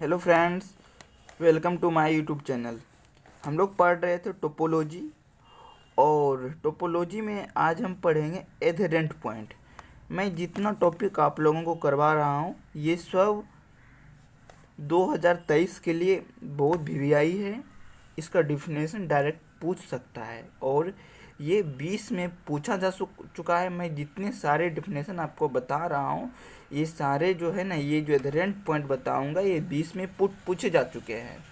Hello friends, welcome to my YouTube channel. हम लोग पढ़ रहे थे टोपोलॉजी, और टोपोलॉजी में आज हम पढ़ेंगे एडहेरेंट पॉइंट। मैं जितना टॉपिक आप लोगों को करवा रहा हूँ ये सब 2023 के लिए बहुत वीवीआई है। इसका डिफिनेशन डायरेक्ट पूछ सकता है और ये 20 में पूछा जा चुका है। मैं जितने सारे डिफिनेशन आपको बता रहा हूँ ये सारे जो है ना, ये जो एडहेरेंट पॉइंट बताऊंगा ये 20 में पूछे जा चुके हैं।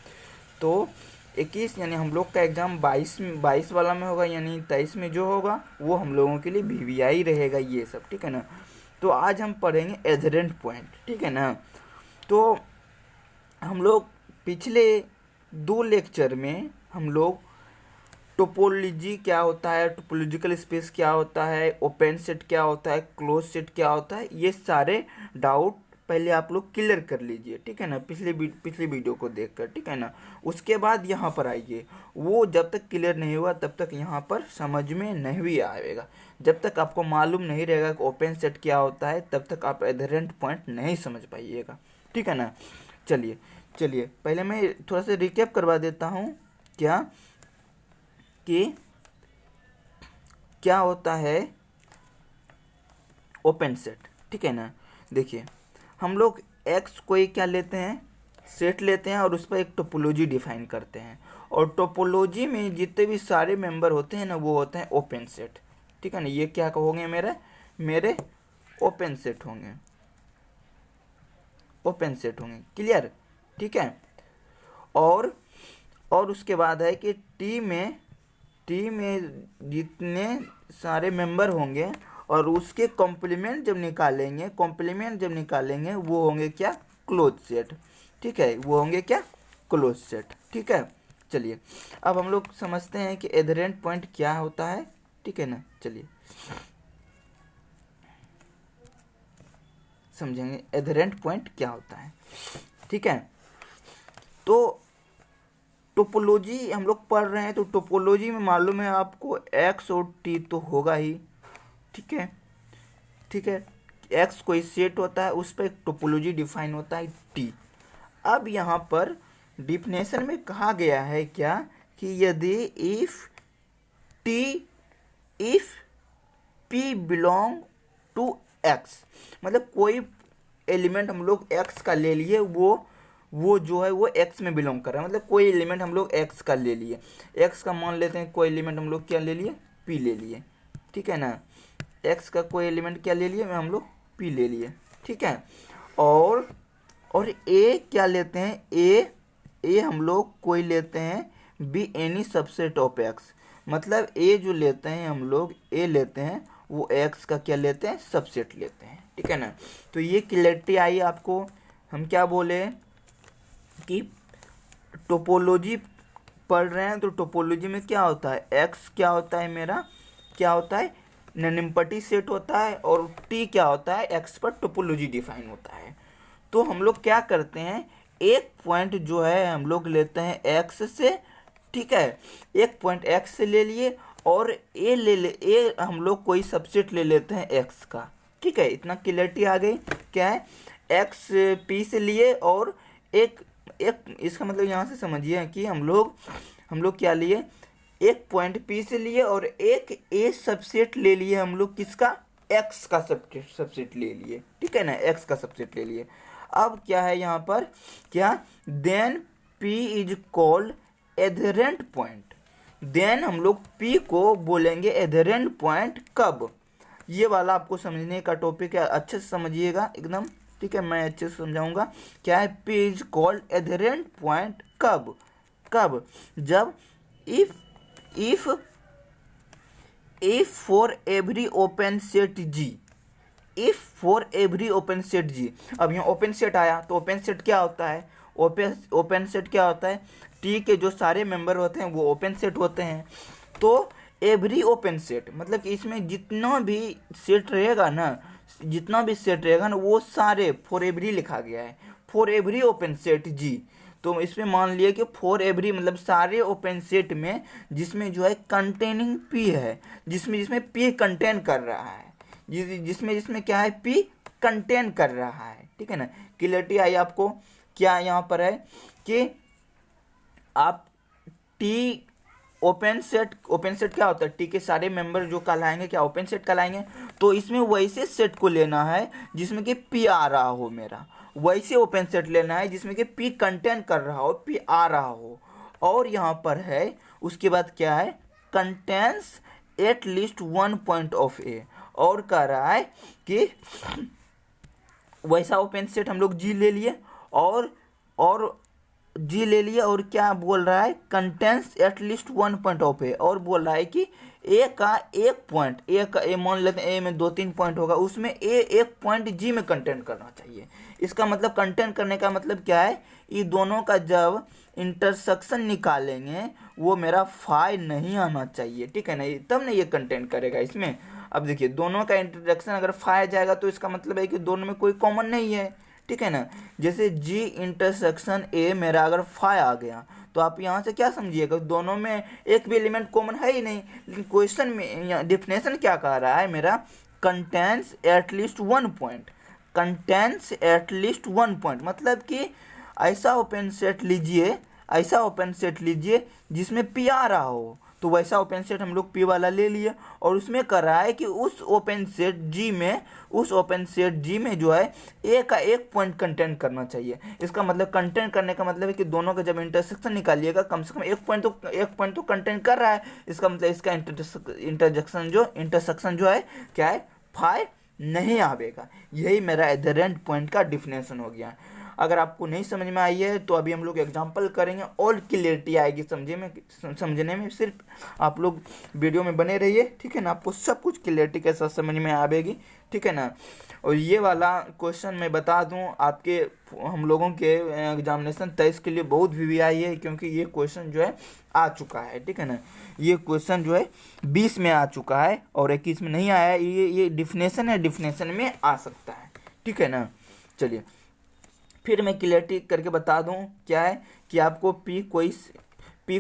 तो 21 यानी हम लोग का एग्ज़ाम 22 वाला में होगा, यानी 23 में जो होगा वो हम लोगों के लिए वीवीआई रहेगा ये सब, ठीक है ना। तो आज हम पढ़ेंगे एडहेरेंट पॉइंट, ठीक है ना। तो हम लोग पिछले 2 लेक्चर में हम लोग टोपोलॉजी क्या होता है, टोपोलॉजिकल स्पेस क्या होता है, ओपन सेट क्या होता है, क्लोज सेट क्या होता है, ये सारे डाउट पहले आप लोग क्लियर कर लीजिए, ठीक है ना, पिछले वीडियो को देखकर, ठीक है ना। उसके बाद यहाँ पर आइए, वो जब तक क्लियर नहीं हुआ तब तक यहाँ पर समझ में नहीं आएगा। जब तक आपको मालूम नहीं रहेगा कि ओपन सेट क्या होता है तब तक आप एडहेरेंट पॉइंट नहीं समझ पाइएगा, ठीक है ना। चलिए पहले मैं थोड़ा सा रिकैप करवा देता हूँ क्या होता है ओपन सेट, ठीक है ना। देखिए, हम लोग एक्स कोई क्या लेते हैं, सेट लेते हैं और उस पर एक टोपोलॉजी डिफाइन करते हैं, और टोपोलॉजी में जितने भी सारे मेंबर होते हैं ना वो होते हैं ओपन सेट, ठीक है ना। ये क्या होंगे, मेरे ओपन सेट होंगे, क्लियर, ठीक है। और उसके बाद है कि टी में जितने सारे मेंबर होंगे और उसके कॉम्प्लीमेंट जब निकालेंगे वो होंगे क्या, क्लोज सेट, ठीक है, वो होंगे क्या, क्लोज सेट, ठीक है। चलिए अब हम लोग समझते हैं कि एडहेरेंट पॉइंट क्या होता है, ठीक है ना। चलिए समझेंगे एडहेरेंट पॉइंट क्या होता है, ठीक है। तो टोपोलॉजी हम लोग पढ़ रहे हैं तो टोपोलॉजी में मालूम है आपको एक्स और टी तो होगा ही, ठीक है। एक्स कोई सेट होता है, उस पर एक टोपोलॉजी डिफाइन होता है टी। अब यहाँ पर डिफिनेशन में कहा गया है क्या कि यदि if P belong to X, मतलब कोई एलिमेंट हम लोग एक्स का ले लिए, वो जो है वो एक्स में बिलोंग कर रहा है, मतलब कोई एलिमेंट हम लोग एक्स का ले लिए, एक्स का मान लेते हैं, कोई एलिमेंट हम लोग क्या ले लिए, पी ले लिए, ठीक है ना। एक्स का कोई एलिमेंट क्या ले लिए, हम लोग पी ले लिए, ठीक है। और ए क्या लेते हैं, ए हम लोग कोई लेते हैं be any subset of x, मतलब ए जो लेते हैं हम लोग, ए लेते हैं वो एक्स का क्या लेते हैं, सबसेट लेते हैं, ठीक है ना। तो ये क्लैरिटी आई आपको। हम क्या बोले कि टोपोलॉजी पढ़ रहे हैं तो टोपोलॉजी में क्या होता है, एक्स क्या होता है, मेरा क्या होता है, ननिम्पटी सेट होता है, और टी क्या होता है, एक्स पर टोपोलॉजी डिफाइन होता है। तो हम लोग क्या करते हैं, एक पॉइंट जो है हम लोग लेते हैं एक्स से, ठीक है, एक पॉइंट एक्स से ले लिए, और ए हम लोग कोई सबसेट ले लेते हैं एक्स का, ठीक है। इतना क्लियरिटी आ गई, क्या है, एक्स पी से लिए, और एक इसका मतलब यहाँ से समझिए कि हम लोग क्या लिए, एक पॉइंट पी से लिए और एक ए सबसेट ले लिए हम लोग, किसका, एक्स का सबसेट ले लिए, ठीक है ना, एक्स का सबसेट ले लिए। अब क्या है यहाँ पर, क्या, then P is called adherent point, then हम लोग पी को बोलेंगे एडहेरेंट पॉइंट कब, ये वाला आपको समझने का टॉपिक है, अच्छे से समझिएगा एकदम, ठीक है, मैं अच्छे से समझाऊंगा। क्या है, P is called adherent point कब, जब if for every open set G, if for every open set G. अब यहाँ ओपन सेट आया तो ओपन सेट क्या होता है, ओपन सेट क्या होता है, टी के जो सारे मेंबर होते हैं वो ओपन सेट होते हैं। तो एवरी ओपन सेट मतलब कि इसमें जितना भी सेट रहेगा ना, वो सारे फॉर एवरी लिखा गया है, फॉर एवरी ओपन सेट जी। तो इसमें मान लिया कि फॉर एवरी मतलब सारे ओपन सेट में जिसमें जो है कंटेनिंग पी है, जिसमें पी कंटेन कर रहा है, जिसमें क्या है, पी कंटेन कर रहा है, ठीक है ना। क्लियरिटी आई आपको। क्या यहाँ पर है कि आप टी ओपन सेट क्या होता है, टी के सारे मेंबर जो कहलाएंगे क्या ओपन सेट कहलाएंगे। तो इसमें वैसे सेट को लेना है जिसमें कि पी आ रहा हो, मेरा वैसे ओपन सेट लेना है जिसमें कि पी कंटेन कर रहा हो, पी आ रहा हो। और यहाँ पर है उसके बाद क्या है, contains at least one point of A, और कह रहा है कि वैसा ओपन सेट हम लोग जी ले लिए और जी ले लिए, और क्या बोल रहा है, contains at least one point of A, और बोल रहा है कि ए का एक पॉइंट, ए का ए मान लेते हैं ए में 2-3 पॉइंट होगा, उसमें ए एक पॉइंट जी में कंटेन करना चाहिए। इसका मतलब कंटेन करने का मतलब क्या है, ये दोनों का जब इंटरसेक्शन निकालेंगे वो मेरा फाई नहीं आना चाहिए, ठीक है ना, तब ना ये कंटेन करेगा इसमें। अब देखिए दोनों का इंटरसेक्शन अगर फाई जाएगा तो इसका मतलब है कि दोनों में कोई कॉमन नहीं है, ठीक है ना। जैसे जी इंटरसेक्शन ए मेरा अगर फाई आ गया तो आप यहाँ से क्या समझिएगा, दोनों में एक भी एलिमेंट कॉमन है ही नहीं। लेकिन क्वेश्चन में डेफिनेशन क्या कह रहा है मेरा, contains at least one point, contains at least one point, मतलब कि ऐसा ओपन सेट लीजिए, ऐसा ओपन सेट लीजिए जिसमें पी आ रहा हो। तो वैसा ओपन सेट हम लोग पी वाला ले लिए, और उसमें कर रहा है कि उस ओपन सेट जी में, उस ओपन सेट जी में जो है ए का एक पॉइंट कंटेन करना चाहिए। इसका मतलब कंटेन करने का मतलब है कि दोनों का जब इंटरसेक्शन निकालिएगा कम से कम एक पॉइंट तो कंटेन कर रहा है। इसका मतलब इसका इंटरसेक्शन जो है क्या है, फाई नहीं आवेगा। यही मेरा एडहेरेंट पॉइंट का डिफिनेशन हो गया। अगर आपको नहीं समझ में आई है तो अभी हम लोग एग्जांपल करेंगे और क्लियरिटी आएगी समझने में। सिर्फ आप लोग वीडियो में बने रहिए, ठीक है ना, आपको सब कुछ क्लियरिटी के साथ समझ में आएगी, ठीक है ना। और ये वाला क्वेश्चन मैं बता दूं, आपके हम लोगों के एग्जामिनेशन 23 के लिए बहुत VVI है, क्योंकि ये क्वेश्चन जो है आ चुका है, ठीक है ना। ये क्वेश्चन जो है 20 में आ चुका है और 21 में नहीं आया है। ये डिफिनेशन है, डिफिनेशन में आ सकता है, ठीक है ना। चलिए फिर मैं क्लियरिटी करके बता दूं क्या है कि आपको पी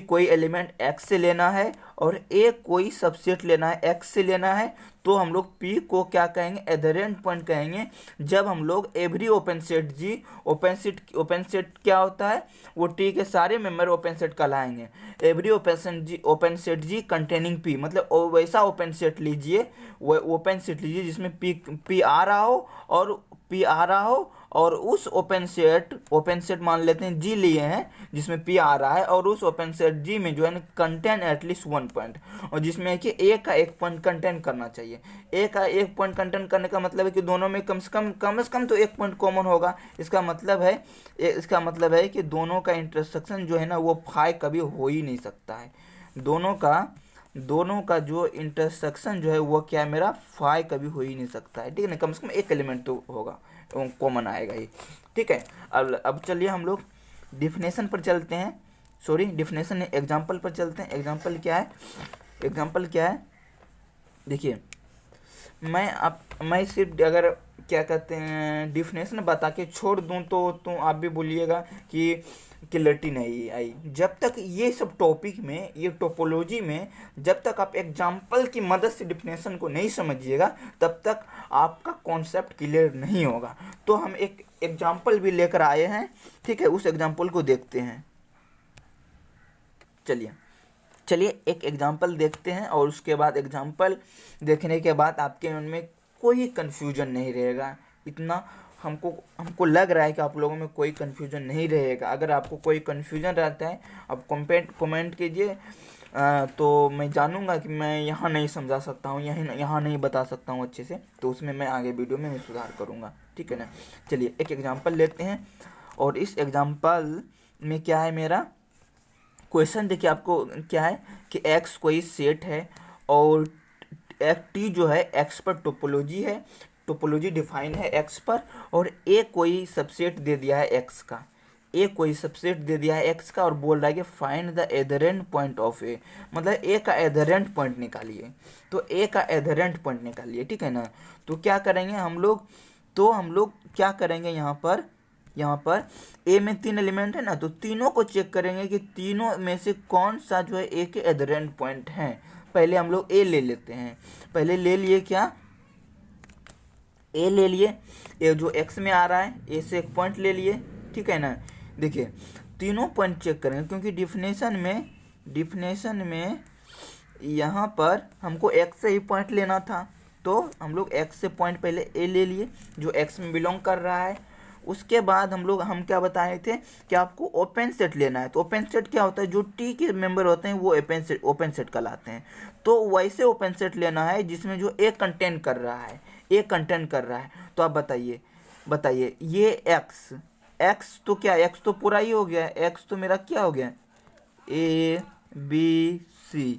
कोई एलिमेंट x से लेना है और a कोई सबसेट लेना है x से लेना है। तो हम लोग p को क्या कहेंगे, एडहेरेंट पॉइंट कहेंगे। जब हम लोग every open set G, open set क्या होता है, वो t के सारे मेंबर ओपन सेट कहलाएंगे। Every open set G containing p, मतलब वैसा ओपन सेट लीजिए, वो ओपन सेट लीजिए जिसमें p आ रहा हो और उस ओपन सेट मान लेते हैं जी लिए हैं जिसमें पी आ रहा है, और उस ओपन सेट जी में जो है कंटेन एटलीस्ट वन पॉइंट, और जिसमें कि ए का एक पॉइंट कंटेन करना चाहिए। ए का एक पॉइंट कंटेन करने का मतलब है कि दोनों में कम से कम तो एक पॉइंट कॉमन होगा। इसका मतलब है कि दोनों का इंटरसेक्शन जो है ना वो फाई कभी हो ही नहीं सकता है। दोनों का जो इंटरसेक्शन जो है वो क्या मेरा फाई कभी हो ही नहीं सकता है, ठीक है ना। कम से कम एक एलिमेंट तो होगा, कॉमन आएगा ही, ठीक है। अब चलिए हम लोग डिफिनेशन पर चलते हैं, डिफिनेशन एग्जांपल पर चलते हैं। एग्जांपल क्या है, देखिए मैं सिर्फ अगर क्या कहते हैं डिफिनेशन बता के छोड़ दूं तो आप भी बोलिएगा कि क्लियरिटी नहीं आई। जब तक ये सब टॉपिक में, ये टोपोलॉजी में, जब तक आप एग्जाम्पल की मदद से डिफिनेशन को नहीं समझिएगा तब तक आपका कॉन्सेप्ट क्लियर नहीं होगा। तो हम एक एग्जाम्पल भी लेकर आए हैं, ठीक है, उस एग्जाम्पल को देखते हैं। चलिए एक एग्जाम्पल देखते हैं, और उसके बाद एग्जाम्पल देखने के बाद आपके मन में कोई कन्फ्यूजन नहीं रहेगा। इतना हमको लग रहा है कि आप लोगों में कोई कन्फ्यूजन नहीं रहेगा। अगर आपको कोई कन्फ्यूजन रहता है आप कमेंट कीजिए, तो मैं जानूंगा कि मैं यहाँ नहीं समझा सकता हूँ, यहाँ नहीं बता सकता हूँ अच्छे से, तो उसमें मैं आगे वीडियो में सुधार करूँगा, ठीक है ना। चलिए एक एग्जाम्पल लेते हैं, और इस एग्जाम्पल में क्या है मेरा क्वेश्चन, देखिए आपको क्या है कि x कोई सेट है और t जो है x पर टोपोलॉजी डिफाइन है x पर, और a कोई सबसेट दे दिया है x का, और बोल रहा है कि find the adherent point of a, मतलब a का एडहेरेंट पॉइंट निकालिए। तो a का एडहेरेंट पॉइंट निकालिए, ठीक है ना। तो क्या करेंगे हम लोग क्या करेंगे, यहाँ पर ए में 3 एलिमेंट है ना, तो तीनों को चेक करेंगे कि तीनों में से कौन सा जो है ए के एडहेरेंट पॉइंट है। पहले हम लोग ए ले लेते हैं, पहले ले लिए क्या, ए ले लिए, ए जो एक्स में आ रहा है, ए से एक पॉइंट ले लिए, ठीक है ना। देखिए तीनों पॉइंट चेक करेंगे क्योंकि डिफिनेशन में यहाँ पर हमको x से ही पॉइंट लेना था, तो हम लोग x से पॉइंट पहले a ले लिए जो x में बिलोंग कर रहा है। उसके बाद हम क्या बताए थे कि आपको ओपन सेट लेना है। तो ओपन सेट क्या होता है, जो T के मेंबर होते हैं वो ओपन सेट कहलाते हैं। तो वैसे ओपन सेट लेना है जिसमें जो A कंटेन कर रहा है, तो आप बताइए ये x तो क्या, x तो पूरा ही हो गया, x तो मेरा क्या हो गया, A B C,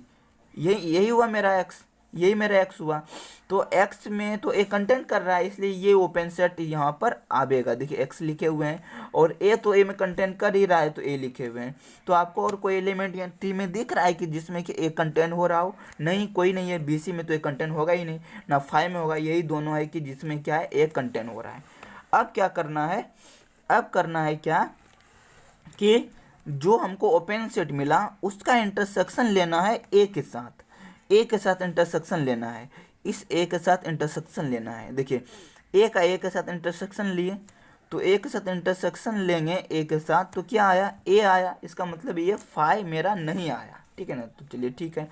यही हुआ मेरा x, यही मेरा x हुआ। तो x में तो a कंटेंट कर रहा है, इसलिए ये ओपन सेट यहाँ पर आवेगा। देखिए x लिखे हुए हैं और a तो a में कंटेंट कर ही रहा है, तो a लिखे हुए हैं। तो आपको और कोई एलिमेंट यहाँ t में दिख रहा है कि जिसमें कि a कंटेंट हो रहा हो? नहीं, कोई नहीं है। bc में तो a कंटेंट होगा ही नहीं, ना फाइव में होगा। यही दोनों है कि जिसमें क्या है, a कंटेंट हो रहा है। अब क्या करना है, क्या कि जो हमको ओपन सेट मिला उसका इंटरसेक्शन लेना है a के साथ इंटरसेक्शन लेना है, इस a के साथ इंटरसेक्शन लेना है। देखिए a के साथ इंटरसेक्शन लिए, तो a के साथ इंटरसेक्शन लेंगे a के साथ, तो क्या आया, a आया। इसका मतलब ये फाइव मेरा नहीं आया, ठीक है ना। तो चलिए ठीक है,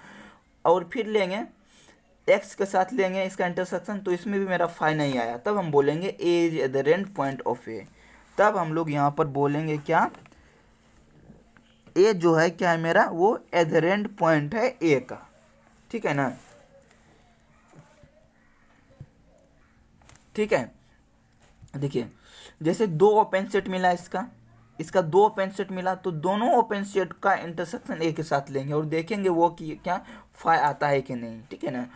और फिर लेंगे x के साथ लेंगे इसका इंटरसेक्शन, तो इसमें भी मेरा फाइव नहीं आया। तब हम बोलेंगे a is adherent point of a। तब हम लोग यहाँ पर बोलेंगे क्या, a जो है क्या है मेरा, वो एडहेरेंट पॉइंट है a का, ठीक है ना। ठीक है, देखिए जैसे दो ओपन सेट मिला, इसका दो ओपन सेट मिला, तो दोनों ओपन सेट का इंटरसेक्शन ए के साथ लेंगे और देखेंगे वो कि क्या फाइव आता है कि नहीं, ठीक है ना,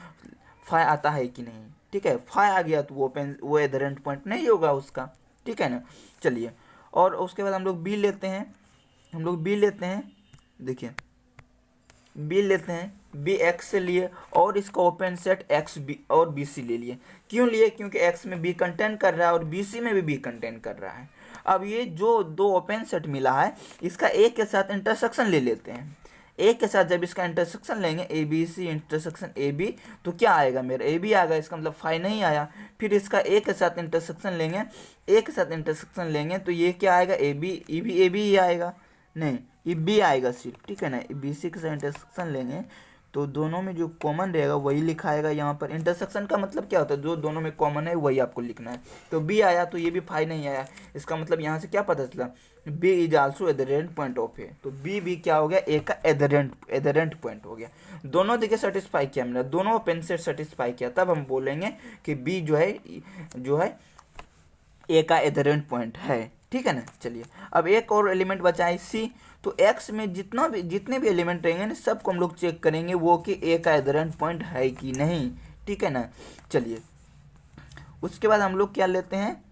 फाइव आता है कि नहीं। ठीक है, फाइव आ गया तो वो एडहेरेंट पॉइंट नहीं होगा उसका, ठीक है ना। चलिए, और उसके बाद हम लोग बी लेते हैं, देखिए बी लेते हैं, बी एक्स से लिए और इसका ओपन सेट एक्स बी और बी सी ले लिए। क्यों लिए, क्योंकि एक्स में बी कंटेंट कर रहा है और बी सी में भी बी कंटेंट कर रहा है। अब ये जो दो ओपन सेट मिला है, इसका ए के साथ इंटरसेक्शन ले लेते हैं। ए के साथ जब इसका इंटरसेक्शन लेंगे, A B C intersection A B, तो क्या आएगा, मेरा ए बी आएगा, इसका मतलब फाइव नहीं आया। फिर इसका ए के साथ इंटरसेक्शन लेंगे, तो ये क्या आएगा, ए बी ही आएगा, नहीं ये बी आएगा सिर्फ, ठीक है ना। बी सी के साथ इंटरसेक्शन लेंगे तो दोनों में जो कॉमन रहेगा वही लिखाएगा यहाँ पर। इंटरसेक्शन का मतलब क्या होता है, जो दोनों में कॉमन है वही आपको लिखना है। तो बी आया तो ये भी फाइव नहीं आया, इसका मतलब यहाँ से क्या पता चला, B is also adherent point of A. तो बी भी क्या हो गया, ए का एडहेरेंट पॉइंट हो गया। दोनों देखिए सेटिस्फाई किया मैंने, दोनों ओपन सेट सेटिस्फाई किया। तब हम बोलेंगे कि बी जो है ए का एडहेरेंट पॉइंट है, ठीक है ना। चलिए, अब एक और एलिमेंट बचा है सी। तो एक्स में जितने भी एलिमेंट रहेंगे ना, सबको हम लोग चेक करेंगे वो कि ए का एडहेरेंट पॉइंट है कि नहीं, ठीक है ना। चलिए, उसके बाद हम लोग क्या लेते हैं,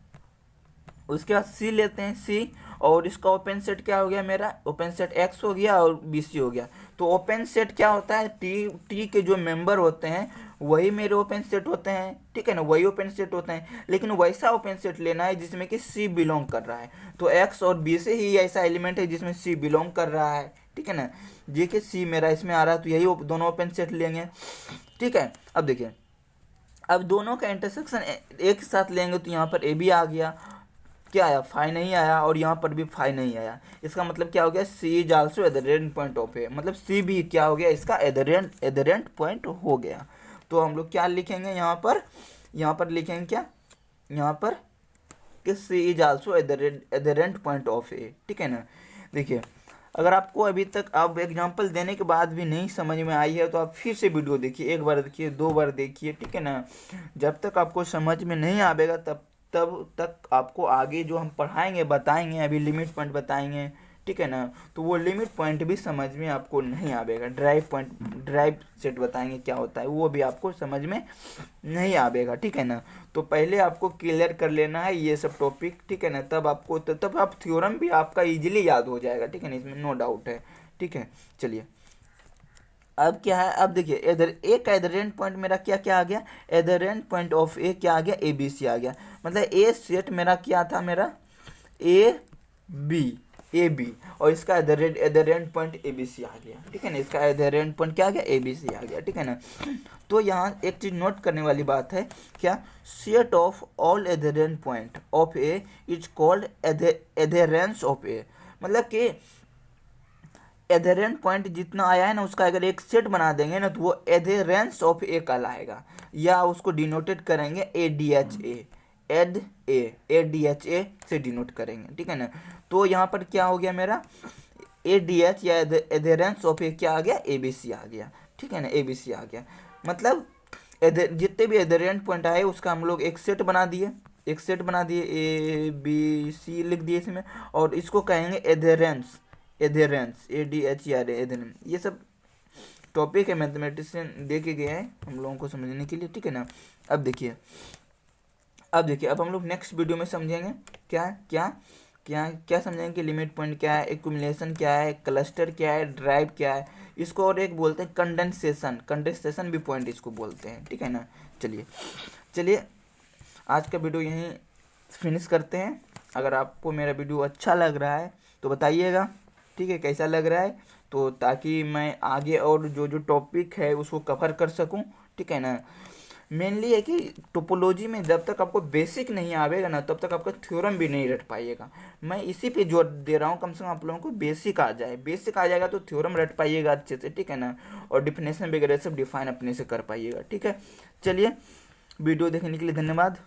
उसके बाद सी लेते हैं, सी, और इसका ओपन सेट क्या हो गया, मेरा ओपन सेट एक्स हो गया और बी सी हो गया। तो ओपन सेट क्या होता है, टी के जो मेंबर होते हैं वही मेरे ओपन सेट होते हैं, ठीक है ना, वही ओपन सेट होते हैं। लेकिन वैसा ओपन सेट लेना है जिसमें कि सी बिलोंग कर रहा है। तो एक्स और बी से ही ऐसा एलिमेंट है जिसमें सी बिलोंग कर रहा है, ठीक है ना। जे के सी मेरा इसमें आ रहा है, तो यही दोनों ओपन सेट लेंगे, ठीक है। अब देखिए, अब दोनों का इंटरसेक्शन एक साथ लेंगे, तो यहाँ पर ए बी आ गया, क्या आया, फाइव नहीं आया, और यहाँ पर भी फाइव नहीं आया। इसका मतलब क्या हो गया, C is also adherent point of A, मतलब सी भी क्या हो गया, इसका एडहेरेंट पॉइंट हो गया। तो हम लोग क्या लिखेंगे यहाँ पर लिखेंगे क्या, यहाँ पर कि C is also adherent point of A, ठीक है ना। देखिए, अगर आपको अभी तक आप एग्जांपल देने के बाद भी नहीं समझ में आई है तो आप फिर से वीडियो देखिए, एक बार देखिए, दो बार देखिए, ठीक है ना। जब तक आपको समझ में नहीं आएगा तब तक आपको आगे जो हम पढ़ाएंगे बताएंगे, अभी लिमिट पॉइंट बताएंगे, ठीक है ना, तो वो लिमिट पॉइंट भी समझ में आपको नहीं आएगा। ड्राइव सेट बताएंगे क्या होता है, वो भी आपको समझ में नहीं आएगा, ठीक है ना। तो पहले आपको क्लियर कर लेना है ये सब टॉपिक, ठीक है ना, तब आप थ्योरम भी आपका इजीली याद हो जाएगा, ठीक है ना, इसमें नो डाउट है, ठीक है। चलिए, अब क्या है, अब देखिए ए का एडहेरेंट पॉइंट मेरा क्या आ गया, एडहेरेंट पॉइंट ऑफ ए क्या आ गया, ABC आ गया। मतलब ए सेट मेरा क्या था, मेरा A B, ए बी, और इसका एदरेंट पॉइंट ए बी सी आ गया, ठीक है ना। इसका एदरेंट पॉइंट क्या आ गया, ए बी सी आ गया, ठीक है ना। तो यहाँ एक चीज नोट करने वाली बात है, क्या, set of all adherent point of A is called adherence of A. मतलब कि एधेरेंट पॉइंट जितना आया है ना, उसका अगर एक सेट बना देंगे ना, तो वो एधेरेंस ऑफ ए कहलाएगा, या उसको डिनोटेड करेंगे A D H A, ad A D H A से डिनोट करेंगे, ठीक है ना। तो यहाँ पर क्या हो गया मेरा, ए डी एच या एधेरेंस ऑफ ए क्या आ गया, ए बी सी आ गया, ठीक है ना, ए बी सी आ गया। मतलब जितने भी एधेरेंट पॉइंट आए उसका हम लोग एक सेट बना दिए, एक सेट बना दिए, ए बी सी लिख दिए इसमें, और इसको कहेंगे एधेरेंस, एधेरेंस ए डी एच आर एधेरेंस। ये सब टॉपिक है, मैथमेटिशियन दे के गया है हम लोगों को समझने के लिए, ठीक है ना। अब देखिए, अब हम लोग नेक्स्ट वीडियो में समझेंगे क्या क्या क्या क्या समझेंगे कि लिमिट पॉइंट क्या है, एक्यूमुलेशन क्या है, क्लस्टर क्या है, ड्राइव क्या है, इसको और एक बोलते हैं कंडेंसेशन, कंडेंसेशन भी पॉइंट इसको बोलते हैं, ठीक है ना। चलिए चलिए आज का वीडियो यहीं फिनिश करते हैं। अगर आपको मेरा वीडियो अच्छा लग रहा है तो बताइएगा, ठीक है, कैसा लग रहा है, तो ताकि मैं आगे और जो जो टॉपिक है उसको कवर कर सकूं, ठीक है ना। मेनली है कि टोपोलॉजी में जब तक आपको बेसिक नहीं आवेगा ना, तब तक आपका थ्योरम भी नहीं रट पाइएगा। मैं इसी पे जोर दे रहा हूँ, कम से कम आप लोगों को बेसिक आ जाए, बेसिक आ जाएगा तो थ्योरम रट पाइएगा अच्छे से, ठीक है ना। और डिफिनेशन वगैरह सब डिफाइन अपने से कर पाइएगा, ठीक है। चलिए, वीडियो देखने के लिए धन्यवाद।